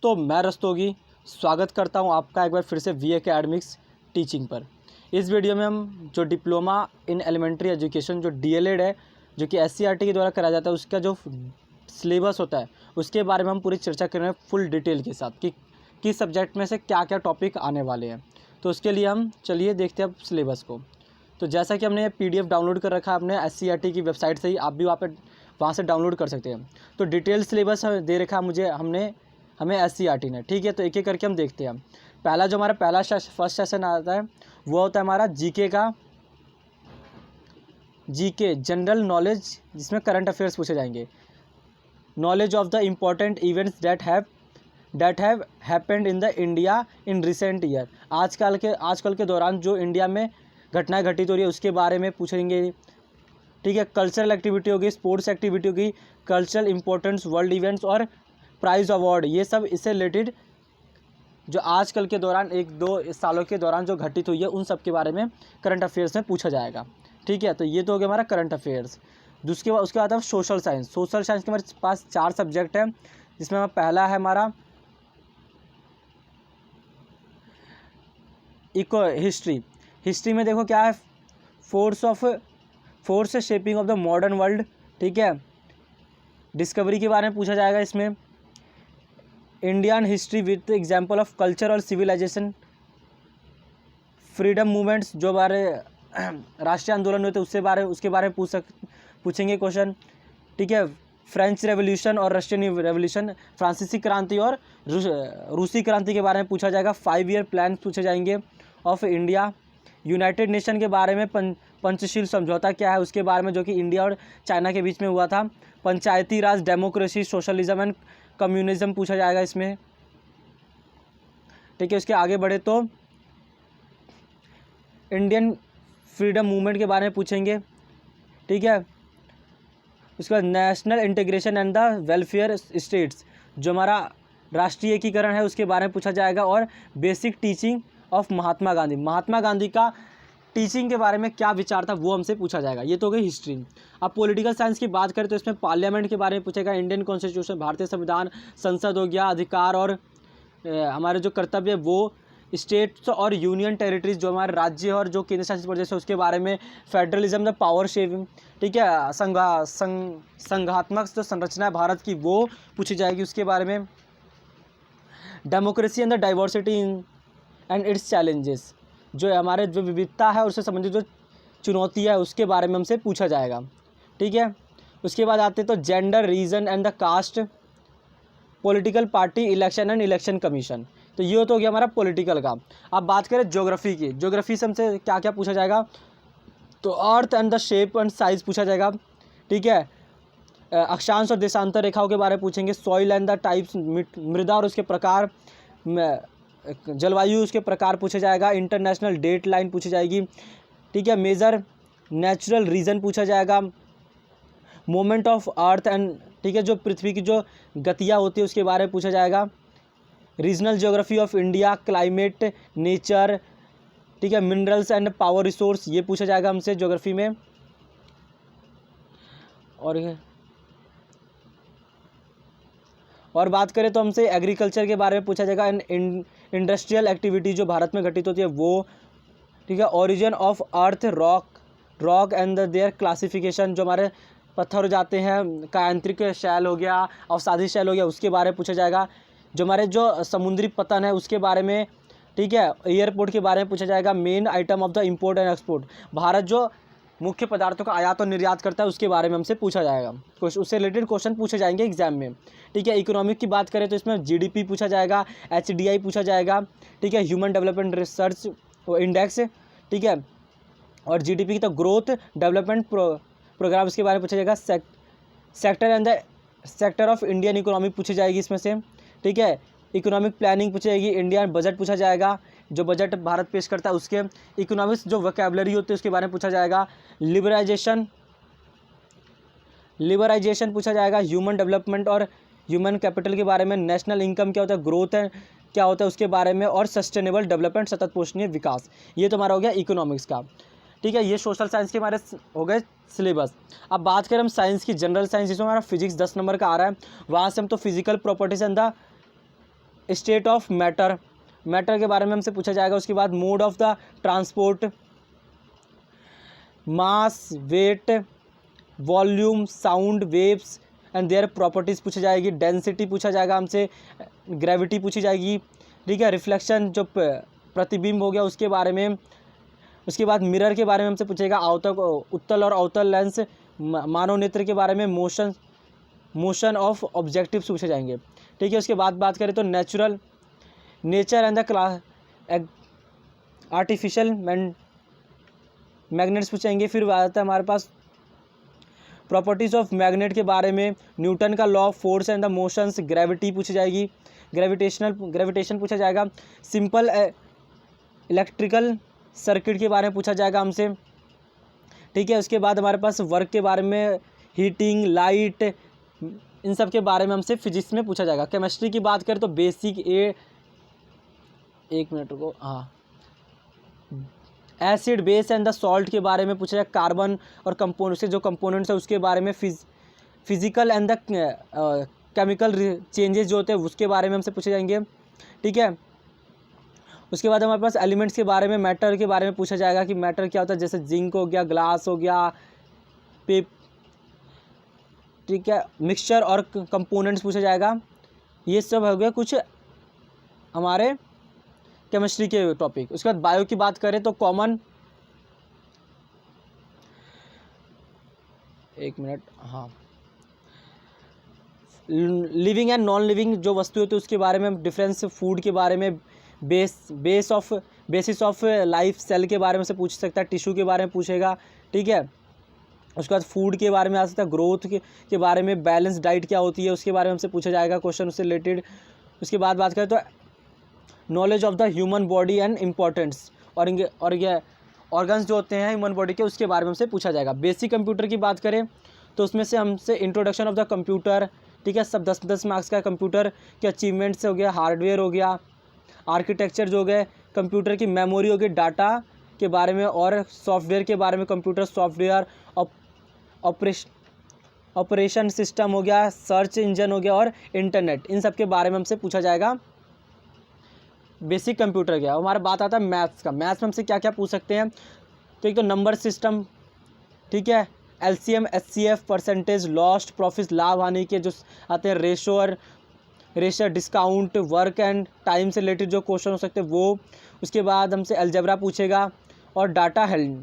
दोस्तों, मैं रस्तोगी स्वागत करता हूं आपका एक बार फिर से वी एकेडमिक्स टीचिंग पर। इस वीडियो में हम जो डिप्लोमा इन एलिमेंट्री एजुकेशन जो डीएलएड है, जो कि एससीईआरटी के द्वारा कराया जाता है, उसका जो सिलेबस होता है उसके बारे में हम पूरी चर्चा कर रहे हैं फुल डिटेल के साथ कि किस सब्जेक्ट में से क्या क्या टॉपिक आने वाले हैं। तो उसके लिए हम चलिए देखते हैं अब सिलेबस को। तो जैसा कि हमने PDF डाउनलोड कर रखा है अपने एससीईआरटी की वेबसाइट से ही, आप भी वहाँ से डाउनलोड कर सकते हैं। तो डिटेल सिलेबस दे रखा है हमें एससीईआरटी ने, ठीक है। तो एक एक करके हम देखते हैं। पहला जो हमारा फर्स्ट सेशन आता है वो होता है हमारा जीके जनरल नॉलेज, जिसमें करंट अफेयर्स पूछे जाएंगे। Knowledge of the important events that have happened in the India in recent year. आजकल के दौरान जो इंडिया में घटनाएं घटित हो रही है उसके बारे में पूछेंगे, ठीक है। कल्चरल एक्टिविटी होगी, स्पोर्ट्स एक्टिविटी होगी, कल्चरल इंपॉर्टेंस, वर्ल्ड इवेंट्स और प्राइज़ अवार्ड, ये सब इससे रिलेटेड जो आजकल के दौरान 1-2 सालों के दौरान जो घटित हुई है उन सब के बारे में करंट अफेयर्स में पूछा जाएगा, ठीक है। तो ये तो हो गया हमारा करंट अफेयर्स। उसके बाद सोशल साइंस के हमारे पास 4 सब्जेक्ट हैं, जिसमें पहला है हमारा हिस्ट्री में देखो क्या है, force shaping of the modern world, ठीक है। डिस्कवरी के बारे में पूछा जाएगा इसमें। Indian history with example of culture और सिविलाइजेशन। फ्रीडम मूवमेंट्स, जो हमारे राष्ट्रीय आंदोलन हुए थे उसके बारे में पूछेंगे क्वेश्चन, ठीक है। फ्रेंच रेवोल्यूशन और रशियन रेवोल्यूशन, फ्रांसीसी क्रांति और रूसी क्रांति के बारे में पूछा जाएगा। 5 ईयर प्लान पूछे जाएंगे ऑफ इंडिया। यूनाइटेड नेशन के बारे में पंचशील समझौता क्या है उसके बारे में, जो कि इंडिया और चाइना के बीच में हुआ था। पंचायती राज, डेमोक्रेसी, सोशलिज्म एंड कम्युनिज्म पूछा जाएगा इसमें, ठीक है। उसके आगे बढ़े तो इंडियन फ्रीडम मूवमेंट के बारे में पूछेंगे, ठीक है। उसके बाद national integration and the welfare states, जो हमारा राष्ट्रीय एकीकरण है उसके बारे में पूछा जाएगा। और basic teaching of Mahatma Gandhi का टीचिंग के बारे में क्या विचार था वो हमसे पूछा जाएगा। ये तो हो गई हिस्ट्री। अब पॉलिटिकल साइंस की बात करें तो इसमें पार्लियामेंट के बारे में पूछेगा, इंडियन कॉन्स्टिट्यूशन, भारतीय संविधान, संसद हो गया, अधिकार और हमारे जो कर्तव्य वो, स्टेट्स और यूनियन टेरिटरीज, जो हमारे राज्य और जो केंद्र शासित प्रदेश है उसके बारे में, फेडरलिज्म, द पावर शेयरिंग, ठीक है। संघात्मक जो संरचना है भारत की वो पूछी जाएगी उसके बारे में। Democracy and the diversity and it's challenges, जो हमारे जो विविधता है उससे संबंधित जो चुनौती है उसके बारे में हमसे पूछा जाएगा, ठीक है। उसके बाद आते तो gender, region and the caste, political party, election and election commission. तो ये तो हो गया हमारा पॉलिटिकल का। अब बात करें ज्योग्राफी की, ज्योग्राफी से हमसे क्या क्या पूछा जाएगा, तो earth and the shape and size पूछा जाएगा, ठीक है। अक्षांश और देशांतर रेखाओं के बारे में पूछेंगे। सॉइल एंड द टाइप्स, मृदा और उसके प्रकार, जलवायु उसके प्रकार पूछा जाएगा। इंटरनेशनल डेट लाइन पूछी जाएगी, ठीक है। मेजर नेचुरल रीजन पूछा जाएगा। मोमेंट ऑफ अर्थ एंड, ठीक है, जो पृथ्वी की जो गतियाँ होती है उसके बारे में पूछा जाएगा। Regional geography of India, climate, nature, ठीक है, मिनरल्स एंड पावर रिसोर्स, ये पूछा जाएगा हमसे ज्योग्राफी में। और बात करें तो हमसे एग्रीकल्चर के बारे में पूछा जाएगा। इंडस्ट्रियल एक्टिविटी जो भारत में घटित होती है वो, ठीक है। Origin of earth, rock and there classification, जो हमारे पत्थर हो जाते हैं, कायांत्रिक शैल हो गया, अवसादी शैल हो गया, उसके बारे में पूछा जाएगा। जो हमारे जो समुद्री पतन है उसके बारे में, ठीक है। एयरपोर्ट के बारे में पूछा जाएगा। Main item of the import and export, Bharat जो मुख्य पदार्थों का आयात और निर्यात करता है उसके बारे में हमसे पूछा जाएगा। उससे रिलेटेड क्वेश्चन पूछे जाएंगे एग्जाम में, ठीक है। इकोनॉमिक की बात करें तो इसमें GDP पूछा जाएगा, HDI पूछा जाएगा, ठीक है। ह्यूमन डेवलपमेंट रिसर्च इंडेक्स, ठीक है। और GDP की तो ग्रोथ डेवलपमेंट प्रोग्राम्स के बारे में पूछा जाएगा। सेक्टर ऑफ इंडियन इकोनॉमी पूछी जाएगी इसमें से, ठीक है। इकोनॉमिक प्लानिंग पूछी जाएगी। इंडियन बजट पूछा जाएगा, जो बजट भारत पेश करता है उसके। इकोनॉमिक्स जो वोकैबुलरी होती है उसके बारे में पूछा जाएगा। लिबराइजेशन पूछा जाएगा। ह्यूमन डेवलपमेंट और ह्यूमन कैपिटल के बारे में। नेशनल इनकम क्या होता है, ग्रोथ है क्या होता है उसके बारे में। और सस्टेनेबल डेवलपमेंट, सतत पोषणीय विकास। ये तो हमारा हो गया इकोनॉमिक्स का, ठीक है। ये सोशल साइंस के हमारे हो गए सिलेबस। अब बात करें हम साइंस की, जनरल साइंस, जिसमें हमारा फिजिक्स 10 नंबर का आ रहा है, वहाँ से हम तो physical properties and the state of matter, matter के बारे में हमसे पूछा जाएगा। उसके बाद mode of the transport, mass, weight, volume, sound waves and their properties पूछी जाएगी। डेंसिटी पूछा जाएगा हमसे, ग्रेविटी पूछी जाएगी, ठीक है। रिफ्लेक्शन जो प्रतिबिंब हो गया उसके बारे में। उसके बाद मिरर के बारे में हमसे पूछेगा। उत्तल और अवतल लेंस, मानव नेत्र के बारे में, मोशन ऑफ ऑब्जेक्टिव्स पूछे जाएंगे, ठीक है। उसके बाद बात करें तो nature and the artificial magnets पूछेंगे। फिर आता है हमारे पास प्रॉपर्टीज़ ऑफ मैग्नेट के बारे में, न्यूटन का law of force and the motions, gravity पूछी जाएगी, ग्रेविटेशन पूछा जाएगा। सिंपल इलेक्ट्रिकल सर्किट के बारे में पूछा जाएगा हमसे, ठीक है। उसके बाद हमारे पास वर्क के बारे में, हीटिंग, लाइट, इन सब के बारे में हमसे फिजिक्स में पूछा जाएगा। केमिस्ट्री की बात करें तो बेसिक एक मिनट को, हाँ, acid, base and the salt के बारे में पूछा जाएगा। कार्बन और कंपोनेंट से जो कंपोनेंट्स है उसके बारे में, physical and the chemical changes जो होते हैं उसके बारे में हमसे पूछे जाएंगे, ठीक है। उसके बाद हमारे पास एलिमेंट्स के बारे में, मैटर के बारे में पूछा जाएगा कि मैटर क्या होता है, जैसे जिंक हो गया, ग्लास हो गया, ठीक है। मिक्सचर और कंपोनेंट्स पूछा जाएगा। ये सब हो गया कुछ हमारे केमिस्ट्री के टॉपिक। उसके बाद बायो की बात करें तो कॉमन, एक मिनट, हाँ, लिविंग एंड नॉन लिविंग जो वस्तु होती है उसके बारे में, डिफरेंस, फूड के बारे में, बेसिस ऑफ लाइफ, सेल के बारे में से पूछ सकता है, टिश्यू के बारे में पूछेगा, ठीक है। उसके बाद फूड के बारे में आ सकता है, ग्रोथ के बारे में, बैलेंस डाइट क्या होती है उसके बारे में हमसे पूछा जाएगा क्वेश्चन उससे रिलेटेड। उसके बाद बात करें तो knowledge of the human body and importance, और ये ऑर्गन्स जो होते हैं ह्यूमन बॉडी के उसके बारे में हमसे पूछा जाएगा। बेसिक कंप्यूटर की बात करें तो उसमें से हमसे इंट्रोडक्शन ऑफ द कंप्यूटर, ठीक है, सब 10-10 मार्क्स का। कंप्यूटर के अचीवमेंट्स हो गया, हार्डवेयर हो गया, आर्किटेक्चर जो हो गए, कंप्यूटर की मेमोरी हो गई, डाटा के बारे में, और सॉफ्टवेयर के बारे में, कंप्यूटर सॉफ्टवेयर, ऑपरेशन सिस्टम हो गया, सर्च इंजन हो गया, और इंटरनेट, इन सब के बारे में हमसे पूछा जाएगा। बेसिक कंप्यूटर क्या, हमारा बात आता है मैथ्स का। मैथ्स में हमसे क्या क्या पूछ सकते हैं, तो एक तो नंबर सिस्टम, ठीक है, LCM, HCF, percentage, lost, profit, लाभ हानि के जो आते हैं, ratio, discount, work and time से रिलेटेड जो क्वेश्चन हो सकते हैं वो। उसके बाद हमसे अलजेब्रा पूछेगा और डाटा हेल्ड,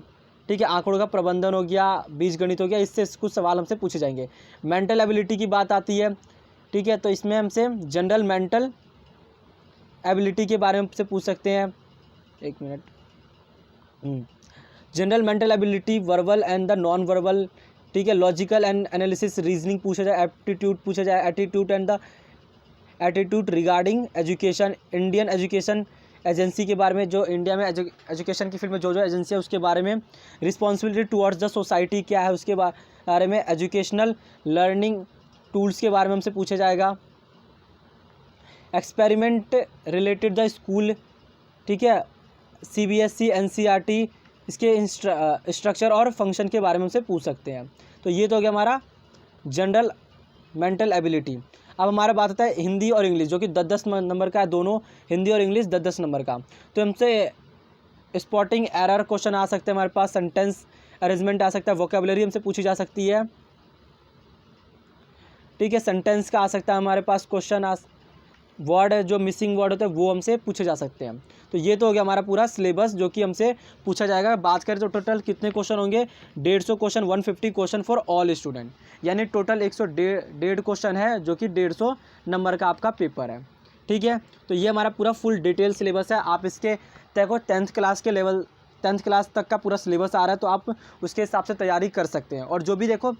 ठीक है, आंकड़ों का प्रबंधन हो गया, बीजगणित हो गया, इससे कुछ सवाल हमसे पूछे जाएंगे। मेंटल एबिलिटी की बात आती है, ठीक है, तो इसमें हमसे जनरल मेंटल एबिलिटी के बारे में से पूछ सकते हैं। एक minute, general mental ability, verbal and the non verbal, ठीक है, लॉजिकल एंड एनालिसिस, रीजनिंग पूछा जाए, एप्टीट्यूड पूछा जाए, attitude and the attitude regarding education, Indian education agency के बारे में, जो इंडिया में एजुकेशन की फील्ड में जो एजेंसी है उसके बारे में, रिस्पॉन्सिबिलिटी टुवर्ड्स द सोसाइटी क्या है उसके बारे में, एजुकेशनल लर्निंग टूल्स के बारे में हमसे पूछा जाएगा, एक्सपेरिमेंट रिलेटेड द स्कूल, ठीक है, CBSE, NCERT, इसके स्ट्रक्चर और फंक्शन के बारे में हमसे पूछ सकते हैं। तो ये तो हो गया हमारा जनरल मेंटल एबिलिटी। अब हमारा बात आता है हिंदी और इंग्लिश, जो कि 10-10 नंबर का है, दोनों हिंदी और इंग्लिश 10-10 नंबर का। तो हमसे स्पॉटिंग एरर क्वेश्चन आ सकते हैं हमारे पास, सेंटेंस अरेंजमेंट आ सकता है, वोकेबलरी हमसे पूछी जा सकती है, ठीक है, सेंटेंस का आ सकता है हमारे पास क्वेश्चन, वर्ड जो मिसिंग वर्ड होते हैं वो हमसे पूछे जा सकते हैं। तो ये तो हो गया हमारा पूरा सिलेबस जो कि हमसे पूछा जाएगा। बात करें तो टोटल कितने क्वेश्चन होंगे, 150 question, 150 question for all student, यानी टोटल 101 क्वेश्चन है जो कि 150 नंबर का आपका पेपर है, ठीक है। तो ये हमारा पूरा फुल डिटेल सिलेबस है। आप इसके देखो 10th क्लास तक का पूरा सिलेबस आ रहा है, तो आप उसके हिसाब से तैयारी कर सकते हैं। और जो भी देखो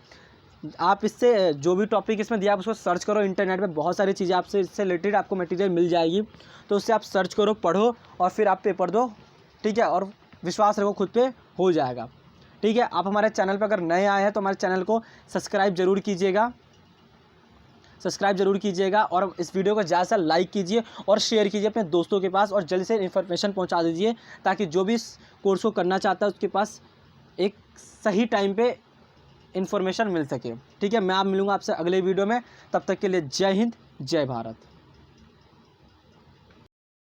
आप इससे जो भी टॉपिक इसमें दिया आप उसको सर्च करो, इंटरनेट पे बहुत सारी चीज़ें आपसे इससे रिलेटेड आपको मटेरियल मिल जाएगी, तो उससे आप सर्च करो, पढ़ो और फिर आप पेपर दो, ठीक है, और विश्वास रखो खुद पे हो जाएगा, ठीक है। आप हमारे चैनल पर अगर नए आए हैं तो हमारे चैनल को सब्सक्राइब जरूर कीजिएगा और इस वीडियो को ज़्यादा से लाइक कीजिए और शेयर कीजिए अपने दोस्तों के पास, और जल्दी से इन्फॉर्मेशन पहुँचा दीजिए ताकि जो भी इस कोर्स को करना चाहता है उसके पास एक सही टाइम पे इन्फॉर्मेशन मिल सके, ठीक है। मैं आप मिलूँगा आपसे अगले वीडियो में, तब तक के लिए जय हिंद, जय भारत।